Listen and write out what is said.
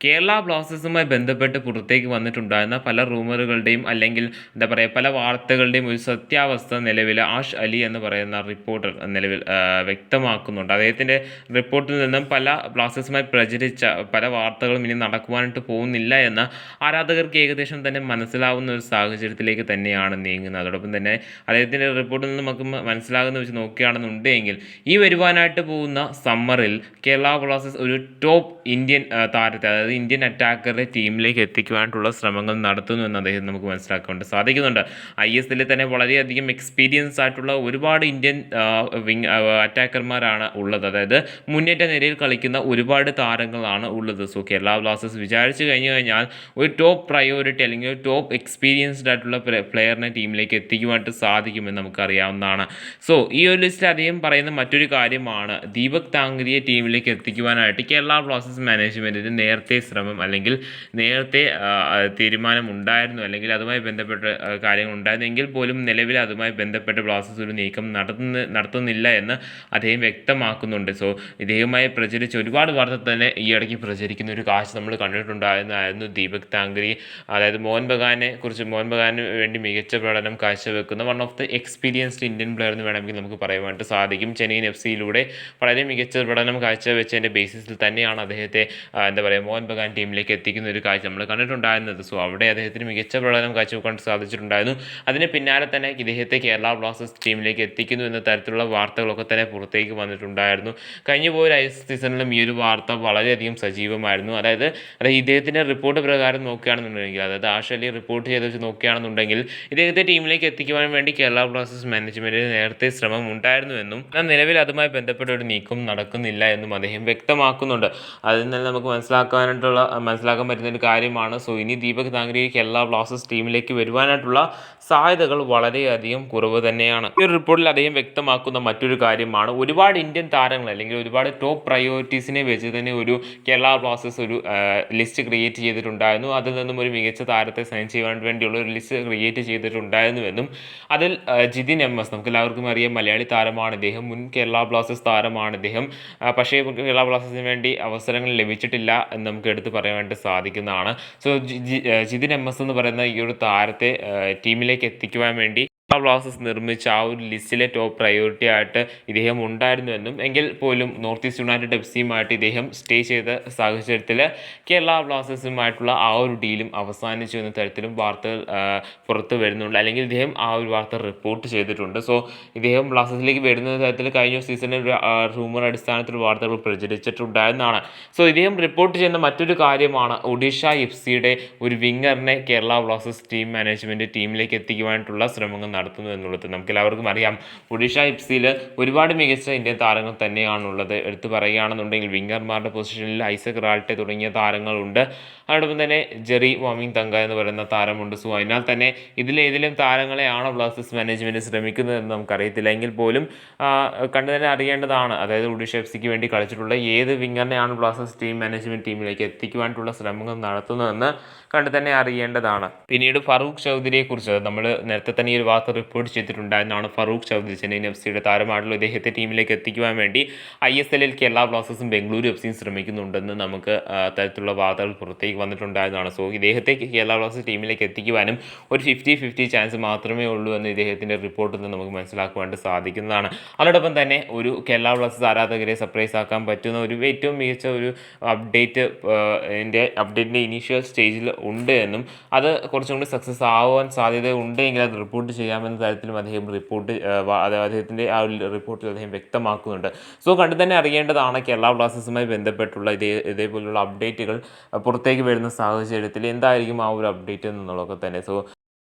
കേരള ബ്ലാസ്റ്റേഴ്സുമായി ബന്ധപ്പെട്ട് പുറത്തേക്ക് വന്നിട്ടുണ്ടായിരുന്ന പല റൂമറുകളുടെയും അല്ലെങ്കിൽ എന്താ പറയുക പല വാർത്തകളുടെയും ഒരു സത്യാവസ്ഥ നിലവിൽ ആഷ് അലി എന്ന് പറയുന്ന റിപ്പോർട്ടർ നിലവിൽ വ്യക്തമാക്കുന്നുണ്ട്. അദ്ദേഹത്തിൻ്റെ റിപ്പോർട്ടിൽ നിന്നും പല ബ്ലാസ്റ്റേഴ്സുമായി പ്രചരിച്ച പല വാർത്തകളും ഇനി നടക്കുവാനായിട്ട് പോകുന്നില്ല എന്ന് ആരാധകർക്ക് ഏകദേശം തന്നെ മനസ്സിലാവുന്ന ഒരു സാഹചര്യത്തിലേക്ക് തന്നെയാണ് നീങ്ങുന്നത്. അതോടൊപ്പം തന്നെ അദ്ദേഹത്തിൻ്റെ റിപ്പോർട്ടിൽ നിന്ന് നമുക്ക് മനസ്സിലാകുന്ന വെച്ച് നോക്കുകയാണെന്നുണ്ടെങ്കിൽ ഈ വരുവാനായിട്ട് പോകുന്ന സമ്മറിൽ കേരള ബ്ലാസ്റ്റേഴ്സ് ഒരു ടോപ്പ് ഇന്ത്യൻ താരത്തെ, അതായത് ഇന്ത്യൻ അറ്റാക്കറെ ടീമിലേക്ക് എത്തിക്കുവാനായിട്ടുള്ള ശ്രമങ്ങൾ നടത്തുന്നു എന്ന് അദ്ദേഹം നമുക്ക് മനസ്സിലാക്കാൻ സാധിക്കുന്നുണ്ട്. ISL തന്നെ വളരെയധികം എക്സ്പീരിയൻസ് ആയിട്ടുള്ള ഒരുപാട് ഇന്ത്യൻ വിങ് അറ്റാക്കർമാരാണ് ഉള്ളത്. അതായത് മുന്നേറ്റ നിരയിൽ കളിക്കുന്ന ഒരുപാട് താരങ്ങളാണ് ഉള്ളത്. സോ കേരള ബ്ലാസ്റ്റേഴ്സ് വിചാരിച്ചു കഴിഞ്ഞാൽ ഒരു ടോപ്പ് പ്രയോറിറ്റി അല്ലെങ്കിൽ ഒരു ടോപ്പ് എക്സ്പീരിയൻസ്ഡ് ആയിട്ടുള്ള പ്ലെയറിനെ ടീമിലേക്ക് എത്തിക്കുവാനായിട്ട് സാധിക്കുമെന്ന് നമുക്കറിയാവുന്നതാണ്. സോ ഈ ഒരു ലിസ്റ്റ് അദ്ദേഹം പറയുന്ന മറ്റൊരു കാര്യമാണ് ദീപക് താങ്കരിയെ ടീമിലേക്ക് എത്തിക്കുവാനായിട്ട് കേരള ബ്ലാസ്റ്റേഴ്സ് മാനേജ്മെൻറ്റിന് നേരത്തെ ശ്രമം അല്ലെങ്കിൽ നേരത്തെ തീരുമാനം ഉണ്ടായിരുന്നു, അല്ലെങ്കിൽ അതുമായി ബന്ധപ്പെട്ട കാര്യങ്ങൾ ഉണ്ടായിരുന്നെങ്കിൽ പോലും നിലവിൽ അതുമായി ബന്ധപ്പെട്ട് ബ്ലാസ്റ്റേഴ്സ് ഒരു നീക്കം നടത്തുന്നില്ല എന്ന് അദ്ദേഹം വ്യക്തമാക്കുന്നുണ്ട്. സോ ഇദ്ദേഹവുമായി പ്രചരിച്ച ഒരുപാട് വാർത്ത തന്നെ ഈ ഇടയ്ക്ക് പ്രചരിക്കുന്ന ഒരു കാഴ്ച നമ്മൾ കണ്ടിട്ടുണ്ടായിരുന്നു ദീപക് താങ്കരി, അതായത് മോഹൻ ബഗാനെ വേണ്ടി മികച്ച പ്രകടനം കാഴ്ചവെക്കുന്ന one of the experienced Indian player എന്ന് വേണമെങ്കിൽ നമുക്ക് പറയുവാനായിട്ട് സാധിക്കും. ചെന്നൈയിൻ FC വളരെ മികച്ച പ്രകടനം കാഴ്ചവെച്ചതിൻ്റെ ബേസിസിൽ തന്നെയാണ് അദ്ദേഹത്തെ എന്താ പറയുക മോഹൻ ബഗാൻ ടീമിലേക്ക് എത്തിക്കുന്ന ഒരു കാഴ്ച നമ്മൾ കണ്ടിട്ടുണ്ടായിരുന്നത്. സോ അവിടെ അദ്ദേഹത്തിന് മികച്ച പ്രകടനം കാഴ്ചവെക്കാൻ സാധിച്ചിട്ടുണ്ടായിരുന്നു. അതിന് പിന്നാലെ തന്നെ ഇദ്ദേഹത്തെ കേരള ബ്ലാസ്റ്റേഴ്സ് ടീമിലേക്ക് എത്തിക്കുന്നു എന്ന തരത്തിലുള്ള വാർത്തകളൊക്കെ തന്നെ പുറത്തേക്ക് വന്നിട്ടുണ്ടായിരുന്നു. കഴിഞ്ഞ പോയ സീസണിലും ഈ ഒരു വാർത്ത വളരെയധികം സജീവമായിരുന്നു. അതായത് ഇദ്ദേഹത്തിൻ്റെ റിപ്പോർട്ട് പ്രകാരം നോക്കുകയാണെന്നുണ്ടെങ്കിൽ, അതായത് ആഷ് അലി റിപ്പോർട്ട് ചെയ്ത് വെച്ച് നോക്കുകയാണെന്നുണ്ടെങ്കിൽ ഇദ്ദേഹത്തെ ടീമിലേക്ക് എത്തിക്കുവാൻ വേണ്ടി കേരള ബ്ലാസ്റ്റേഴ്സ് മാനേജ്മെൻറ്റിന് നേരത്തെ ശ്രമം ഉണ്ടായിരുന്നുവെന്നും എന്നാൽ നിലവിൽ അതുമായി ബന്ധപ്പെട്ട ഒരു നീക്കം നടക്കുന്നില്ല എന്നും അദ്ദേഹം വ്യക്തമാക്കുന്നുണ്ട്. അതിൽ നിന്ന് നമുക്ക് മനസ്സിലാക്കാൻ പറ്റുന്ന ഒരു കാര്യമാണ്. സോ ഇനി ദീപക് താങ്കരി കേരള ബ്ലാസ്റ്റേഴ്സ് ടീമിലേക്ക് വരുവാനായിട്ടുള്ള സാധ്യതകൾ വളരെയധികം കുറവ് തന്നെയാണ്. ഈ ഒരു റിപ്പോർട്ടിൽ അദ്ദേഹം വ്യക്തമാക്കുന്ന മറ്റൊരു കാര്യമാണ് ഒരുപാട് ഇന്ത്യൻ താരങ്ങൾ അല്ലെങ്കിൽ ഒരുപാട് ടോപ്പ് പ്രയോറിറ്റീസിനെ വെച്ച് തന്നെ ഒരു കേരള ബ്ലാസ്റ്റേഴ്സ് ഒരു ലിസ്റ്റ് ക്രിയേറ്റ് ചെയ്തിട്ടുണ്ടായിരുന്നു. അതിൽ നിന്നും ഒരു മികച്ച താരത്തെ സൈൻ ചെയ്യാൻ വേണ്ടിയുള്ള ഒരു ലിസ്റ്റ് ക്രിയേറ്റ് ചെയ്തിട്ടുണ്ടായിരുന്നുവെന്നും അതിൽ ജിതിൻ MS, നമുക്ക് എല്ലാവർക്കും അറിയാം, മലയാളി താരമാണ് ഇദ്ദേഹം, മുൻ കേരള ബ്ലാസ്റ്റേഴ്സ് താരമാണ് ഇദ്ദേഹം. പക്ഷേ കേരള ബ്ലാസ്റ്റേഴ്സിന് വേണ്ടി അവസരങ്ങൾ ലഭിച്ചിട്ടില്ല എന്ന് നമുക്ക് എടുത്ത് പറയാൻ വേണ്ടി സാധിക്കുന്നതാണ്. സോ ജിതിൻ MS എന്ന് പറയുന്ന ഈ ഒരു താരത്തെ ടീമിലേക്ക് എത്തിക്കുവാൻ വേണ്ടി ബ്ലാസ്റ്റേഴ്സ് നിർമ്മിച്ച ആ ഒരു ലിസ്റ്റിലെ ടോപ്പ് പ്രയോറിറ്റി ആയിട്ട് ഇദ്ദേഹം ഉണ്ടായിരുന്നുവെന്നും എങ്കിൽ പോലും നോർത്ത് ഈസ്റ്റ് യുണൈറ്റഡ് FCയുമായിട്ട് ഇദ്ദേഹം സ്റ്റേ ചെയ്ത സാഹചര്യത്തിൽ കേരള ബ്ലാസ്റ്റേഴ്സുമായിട്ടുള്ള ആ ഒരു ഡീലും അവസാനിച്ചു എന്ന തരത്തിലും വാർത്തകൾ പുറത്ത് വരുന്നുണ്ട്, അല്ലെങ്കിൽ ഇദ്ദേഹം ആ ഒരു വാർത്ത റിപ്പോർട്ട് ചെയ്തിട്ടുണ്ട്. സോ ഇദ്ദേഹം ബ്ലാസ്റ്റേഴ്സിലേക്ക് വരുന്ന തരത്തിൽ കഴിഞ്ഞ സീസണിൽ റൂമർ അടിസ്ഥാനത്തിൽ വാർത്തകൾ പ്രചരിച്ചിട്ടുണ്ടായിരുന്നതാണ്. സോ ഇദ്ദേഹം റിപ്പോർട്ട് ചെയ്യുന്ന മറ്റൊരു കാര്യമാണ് ഒഡീഷ FCയുടെ ഒരു വിങ്ങറിനെ കേരള ബ്ലാസ്റ്റേഴ്സ് ടീം മാനേജ്മെൻറ്റ് ടീമിലേക്ക് എത്തിക്കുവാനായിട്ടുള്ള ശ്രമങ്ങൾ നടത്തുന്നു എന്നുള്ളത്. നമുക്ക് എല്ലാവർക്കും അറിയാം, ഒഡീഷ FCയിൽ ഒരുപാട് മികച്ച ഇന്ത്യൻ താരങ്ങൾ തന്നെയാണുള്ളത്. എടുത്തു പറയുകയാണെന്നുണ്ടെങ്കിൽ വിങ്ങർമാരുടെ പൊസിഷനിൽ ഐസക് റാൾട്ടെ തുടങ്ങിയ താരങ്ങളുണ്ട്. അതോടൊപ്പം തന്നെ ജെറി വാമിംഗ് തങ്ക എന്ന് പറയുന്ന താരമുണ്ട്. സോ അതിനാൽ തന്നെ ഇതിലേതിലും താരങ്ങളെയാണോ ബ്ലാസ്റ്റേഴ്സ് മാനേജ്മെൻറ്റ് ശ്രമിക്കുന്നതെന്ന് നമുക്കറിയത്തില്ല. എങ്കിൽ പോലും കണ്ടു തന്നെ അറിയേണ്ടതാണ്, അതായത് ഒഡീഷ FCക്ക് വേണ്ടി കളിച്ചിട്ടുള്ള ഏത് വിങ്ങറിനെയാണ് ബ്ലാസ്റ്റേഴ്സ് ടീം മാനേജ്മെൻറ്റ് ടീമിലേക്ക് എത്തിക്കുവാനായിട്ടുള്ള ശ്രമങ്ങൾ നടത്തുന്നതെന്ന് കണ്ടു തന്നെ അറിയേണ്ടതാണ്. പിന്നീട് ഫറൂഖ് ചൗധരിയെക്കുറിച്ച് നമ്മൾ നേരത്തെ തന്നെ ഈ ഒരു വാർത്ത റിപ്പോർട്ട് ചെയ്തിട്ടുണ്ടായിരുന്നതാണ്. ഫറൂഖ് ചൗധരി ചെന്നൈയിൻ FCയുടെ താരമായിട്ടുള്ള ഇദ്ദേഹത്തെ ടീമിലേക്ക് എത്തിക്കുവാൻ വേണ്ടി ISLൽ കേരള ബ്ലാസ്റ്റേഴ്സും ബംഗളൂരു FCയും ശ്രമിക്കുന്നുണ്ടെന്ന് നമുക്ക് തരത്തിലുള്ള വാർത്തകൾ പുറത്തേക്ക് വന്നിട്ടുണ്ടായിരുന്നതാണ്. സോ ഇദ്ദേഹത്തെ കേരള ബ്ലാസ്റ്റേഴ്സ് ടീമിലേക്ക് എത്തിക്കുവാനും ഒരു 50-50 ചാൻസ് മാത്രമേ ഉള്ളൂ എന്ന് ഇദ്ദേഹത്തിൻ്റെ റിപ്പോർട്ടിൽ നിന്ന് നമുക്ക് മനസ്സിലാക്കുവാനായിട്ട് സാധിക്കുന്നതാണ്. അതോടൊപ്പം തന്നെ ഒരു കേരള ബ്ലാസ്റ്റേഴ്സ് ആരാധകരെ സർപ്രൈസ് ആക്കാൻ പറ്റുന്ന ഒരു ഏറ്റവും മികച്ച ഒരു അപ്ഡേറ്റിൻ്റെ ഇനീഷ്യൽ സ്റ്റേജിൽ ഉണ്ട് എന്നും അത് കുറച്ചും കൂടി സക്സസ് ആവാൻ സാധ്യത ഉണ്ടെങ്കിൽ അത് റിപ്പോർട്ട് ചെയ്യാമെന്ന തരത്തിലും അദ്ദേഹം അദ്ദേഹത്തിൻ്റെ ആ ഒരു റിപ്പോർട്ടിൽ അദ്ദേഹം വ്യക്തമാക്കുന്നുണ്ട്. സോ കണ്ടു തന്നെ അറിയേണ്ടതാണ് കേരള ബ്ലാസ്റ്റേഴ്സുമായി ബന്ധപ്പെട്ടുള്ള ഇതേപോലുള്ള അപ്ഡേറ്റുകൾ പുറത്തേക്ക് വരുന്ന സാഹചര്യത്തിൽ എന്തായിരിക്കും ആ ഒരു അപ്ഡേറ്റ് എന്നുള്ളതൊക്കെ തന്നെ. സോ